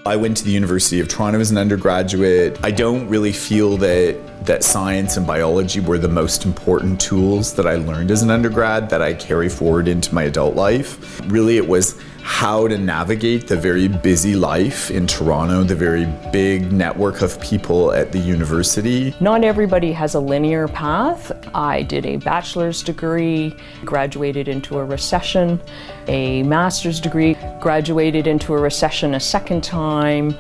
I went to the University of Toronto as an undergraduate. I don't really feel that science and biology were the most important tools that I learned as an undergrad that I carry forward into my adult life. Really, it was how to navigate the very busy life in Toronto, the very big network of people at the university. Not everybody has a linear path. I did a bachelor's degree, graduated into a recession, a master's degree, graduated into a recession a second time,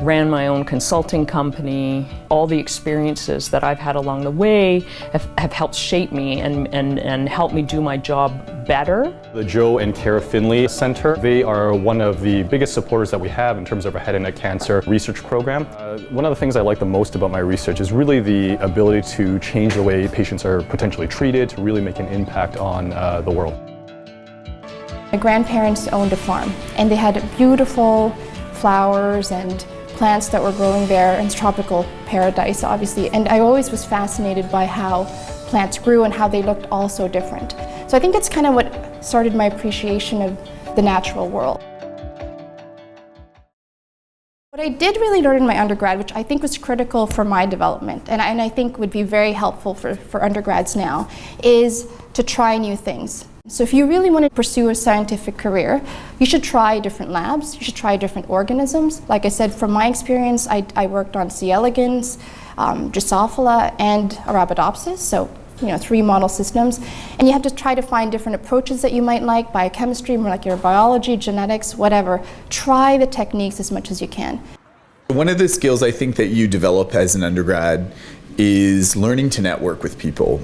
ran my own consulting company. All the experiences that I've had along the way have helped shape me and help me do my job better. The Joe and Kara Finley Center, they are one of the biggest supporters that we have in terms of our head and neck cancer research program. One of the things I like the most about my research is really the ability to change the way patients are potentially treated, to really make an impact on the world. My grandparents owned a farm, and they had beautiful flowers and plants that were growing there in tropical paradise, obviously. And I always was fascinated by how plants grew and how they looked all so different. So I think that's kind of what started my appreciation of the natural world. What I did really learn in my undergrad, which I think was critical for my development, and I think would be very helpful for undergrads now, is to try new things. So if you really want to pursue a scientific career, you should try different labs, you should try different organisms. Like I said, from my experience, I worked on C. elegans, Drosophila, and Arabidopsis, so 3 model systems. And you have to try to find different approaches that you might like, biochemistry, molecular biology, genetics, whatever. Try the techniques as much as you can. One of the skills I think that you develop as an undergrad is learning to network with people.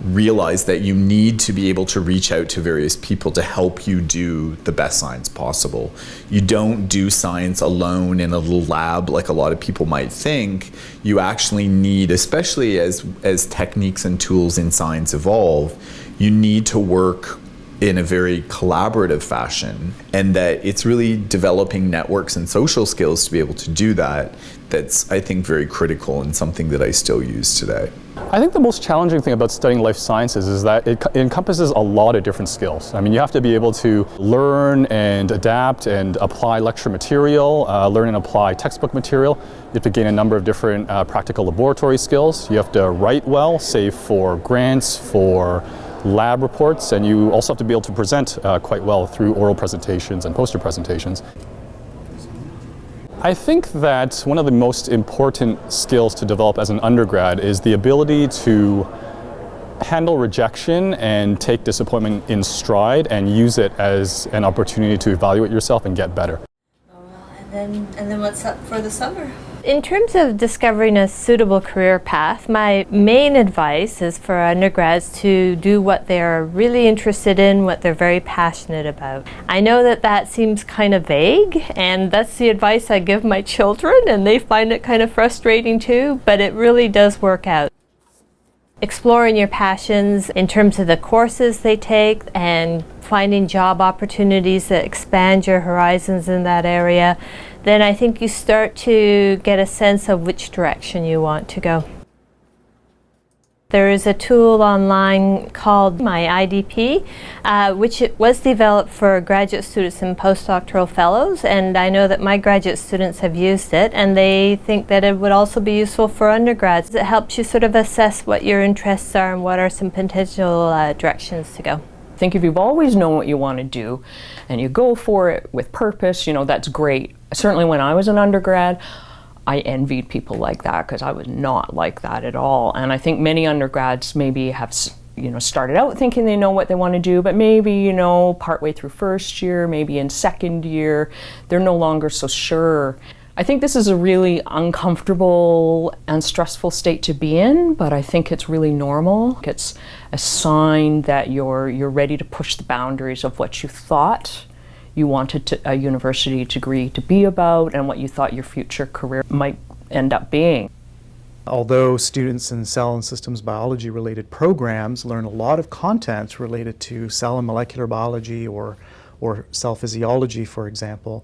Realize that you need to be able to reach out to various people to help you do the best science possible. You don't do science alone in a little lab like a lot of people might think. You actually need, especially as techniques and tools in science evolve, you need to work in a very collaborative fashion, and that it's really developing networks and social skills to be able to do that that's, I think, very critical and something that I still use today. I think the most challenging thing about studying life sciences is that it encompasses a lot of different skills. I mean, you have to be able to learn and adapt and apply lecture material, learn and apply textbook material. You have to gain a number of different practical laboratory skills. You have to write well, say for grants, for lab reports, and you also have to be able to present quite well through oral presentations and poster presentations. I think that one of the most important skills to develop as an undergrad is the ability to handle rejection and take disappointment in stride and use it as an opportunity to evaluate yourself and get better. Oh, well, and then what's up for the summer? In terms of discovering a suitable career path, my main advice is for undergrads to do what they're really interested in, what they're very passionate about. I know that seems kind of vague, and that's the advice I give my children, and they find it kind of frustrating too, but it really does work out. Exploring your passions in terms of the courses they take and finding job opportunities that expand your horizons in that area, then I think you start to get a sense of which direction you want to go. There is a tool online called My IDP, which was developed for graduate students and postdoctoral fellows, and I know that my graduate students have used it, and they think that it would also be useful for undergrads. It helps you sort of assess what your interests are and what are some potential directions to go. I think if you've always known what you want to do and you go for it with purpose, that's great. Certainly when I was an undergrad, I envied people like that because I was not like that at all. And I think many undergrads maybe have started out thinking they know what they want to do, but maybe, partway through first year, maybe in second year, they're no longer so sure. I think this is a really uncomfortable and stressful state to be in, but I think it's really normal. It's a sign that you're ready to push the boundaries of what you thought you wanted a university degree to be about and what you thought your future career might end up being. Although students in cell and systems biology related programs learn a lot of content related to cell and molecular biology or cell physiology, for example,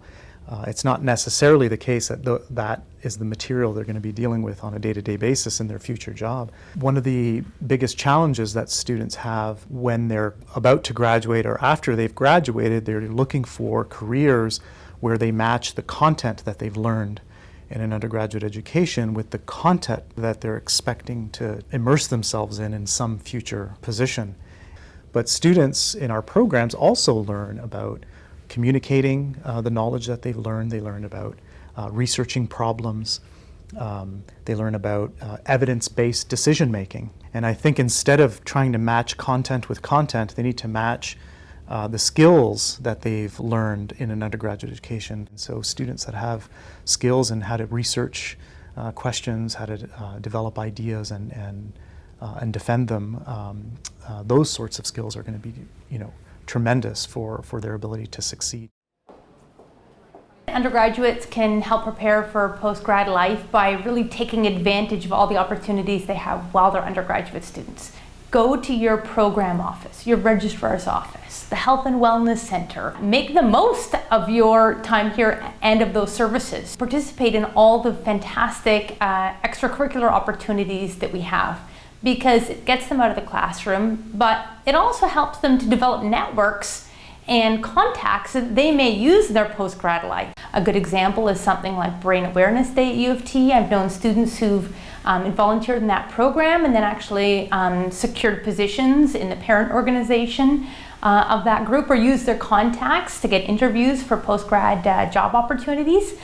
it's not necessarily the case that that is the material they're going to be dealing with on a day-to-day basis in their future job. One of the biggest challenges that students have when they're about to graduate or after they've graduated, they're looking for careers where they match the content that they've learned in an undergraduate education with the content that they're expecting to immerse themselves in some future position. But students in our programs also learn about communicating the knowledge that they've learned. They learn about researching problems. They learn about evidence-based decision making. And I think instead of trying to match content with content, they need to match the skills that they've learned in an undergraduate education. And so students that have skills in how to research questions, how to develop ideas and defend them, those sorts of skills are going to be, tremendous for their ability to succeed. Undergraduates can help prepare for post-grad life by really taking advantage of all the opportunities they have while they're undergraduate students. Go to your program office, your registrar's office, the Health and Wellness Center. Make the most of your time here and of those services. Participate in all the fantastic extracurricular opportunities that we have, because it gets them out of the classroom, but it also helps them to develop networks and contacts that they may use in their post-grad life. A good example is something like Brain Awareness Day at U of T. I've known students who've volunteered in that program and then actually secured positions in the parent organization of that group, or used their contacts to get interviews for post-grad job opportunities.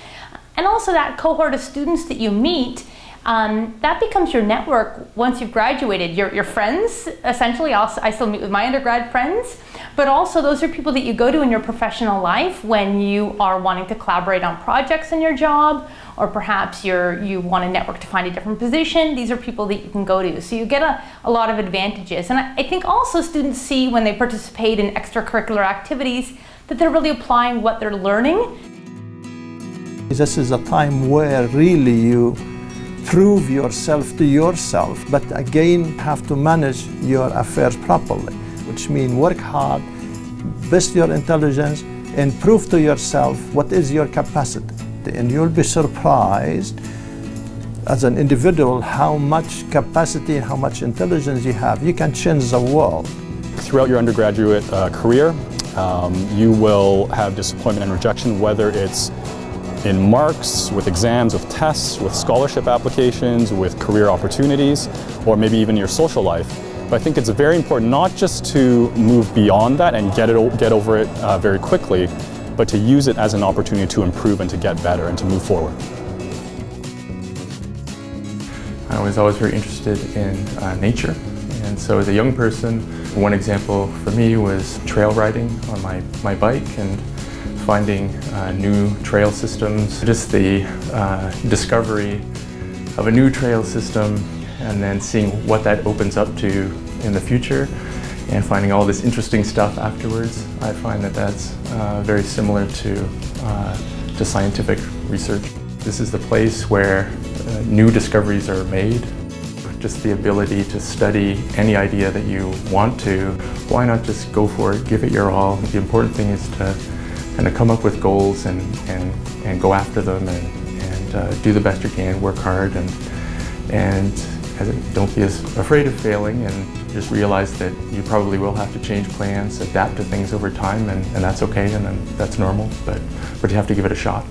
And also that cohort of students that you meet, that becomes your network once you've graduated. Your friends, essentially. I still meet with my undergrad friends, but also those are people that you go to in your professional life when you are wanting to collaborate on projects in your job, or perhaps you want to network to find a different position. These are people that you can go to. So you get a lot of advantages. And I think also students see when they participate in extracurricular activities that they're really applying what they're learning. This is a time where really you prove yourself to yourself, but again have to manage your affairs properly, which means work hard, best your intelligence, and prove to yourself what is your capacity. And you'll be surprised as an individual how much capacity and how much intelligence you have. You can change the world. Throughout your undergraduate career, you will have disappointment and rejection, whether it's in marks, with exams, with tests, with scholarship applications, with career opportunities, or maybe even your social life. But I think it's very important not just to move beyond that and get over it very quickly, but to use it as an opportunity to improve and to get better and to move forward. I was always very interested in nature, and so as a young person, one example for me was trail riding on my bike and finding new trail systems. Just the discovery of a new trail system and then seeing what that opens up to in the future and finding all this interesting stuff afterwards. I find that that's very similar to scientific research. This is the place where new discoveries are made. Just the ability to study any idea that you want to. Why not just go for it, give it your all? The important thing is to kind of come up with goals and go after them and do the best you can, work hard, and don't be as afraid of failing, and just realize that you probably will have to change plans, adapt to things over time, and that's okay, and then that's normal, but you have to give it a shot.